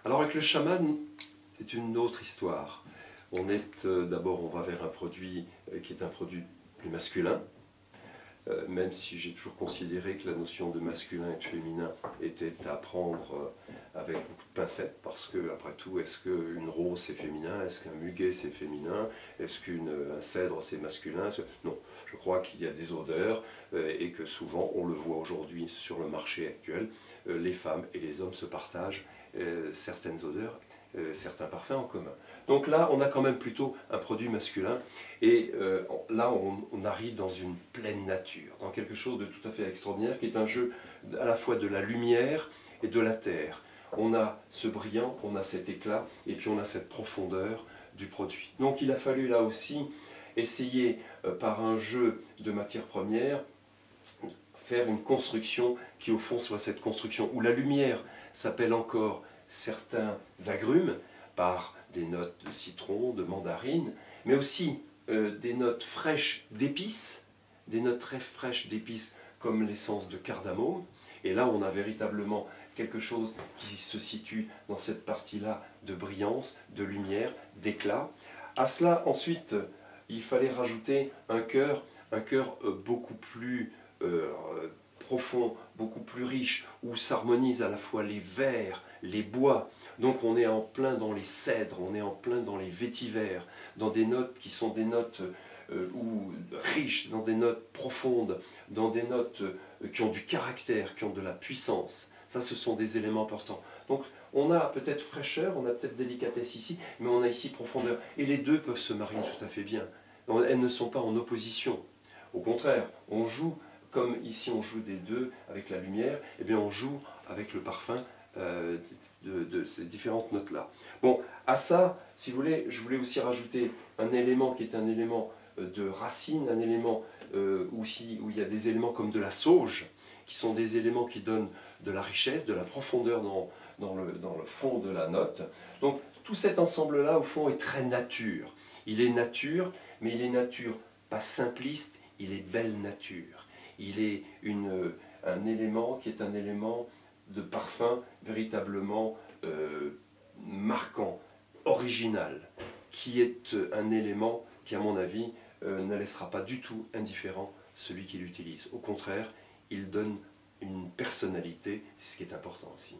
Alors avec le chaman, c'est une autre histoire. On est d'abord, on va vers un produit qui est un produit plus masculin, même si j'ai toujours considéré que la notion de masculin et de féminin était à prendre avec beaucoup de pincettes, parce que, après tout, est-ce qu'une rose c'est féminin, est-ce qu'un muguet c'est féminin, est-ce qu'un cèdre c'est masculin? Non, je crois qu'il y a des odeurs et que souvent, on le voit aujourd'hui sur le marché actuel, les femmes et les hommes se partagent certaines odeurs, certains parfums en commun. Donc là, on a quand même plutôt un produit masculin, et là, on arrive dans une pleine nature, dans quelque chose de tout à fait extraordinaire, qui est un jeu à la fois de la lumière et de la terre. On a ce brillant, on a cet éclat, et puis on a cette profondeur du produit. Donc il a fallu là aussi essayer, par un jeu de matières premières, faire une construction qui au fond soit cette construction où la lumière s'appelle encore certains agrumes, par des notes de citron, de mandarine, mais aussi des notes fraîches d'épices, des notes très fraîches d'épices comme l'essence de cardamome. Et là, on a véritablement quelque chose qui se situe dans cette partie-là de brillance, de lumière, d'éclat. À cela, ensuite, il fallait rajouter un cœur beaucoup plus profond, beaucoup plus riche, où s'harmonisent à la fois les verts, les bois. Donc on est en plein dans les cèdres, on est en plein dans les vétivers, dans des notes qui sont des notes riches, dans des notes profondes, dans des notes qui ont du caractère, qui ont de la puissance. Ça, ce sont des éléments importants. Donc on a peut-être fraîcheur, on a peut-être délicatesse ici, mais on a ici profondeur. Et les deux peuvent se marier tout à fait bien. Elles ne sont pas en opposition. Au contraire, on joue, comme ici on joue des deux avec la lumière, et bien on joue avec le parfum de ces différentes notes-là. Bon, à ça, si vous voulez, je voulais aussi rajouter un élément qui est un élément de racine, un élément aussi où il y a des éléments comme de la sauge, qui sont des éléments qui donnent de la richesse, de la profondeur dans le fond de la note. Donc tout cet ensemble-là, au fond, est très nature. Il est nature, mais il est nature pas simpliste, il est belle nature. Il est un élément qui est un élément de parfum véritablement marquant, original, qui est un élément qui, à mon avis, ne laissera pas du tout indifférent celui qui l'utilise. Au contraire, il donne une personnalité, c'est ce qui est important aussi.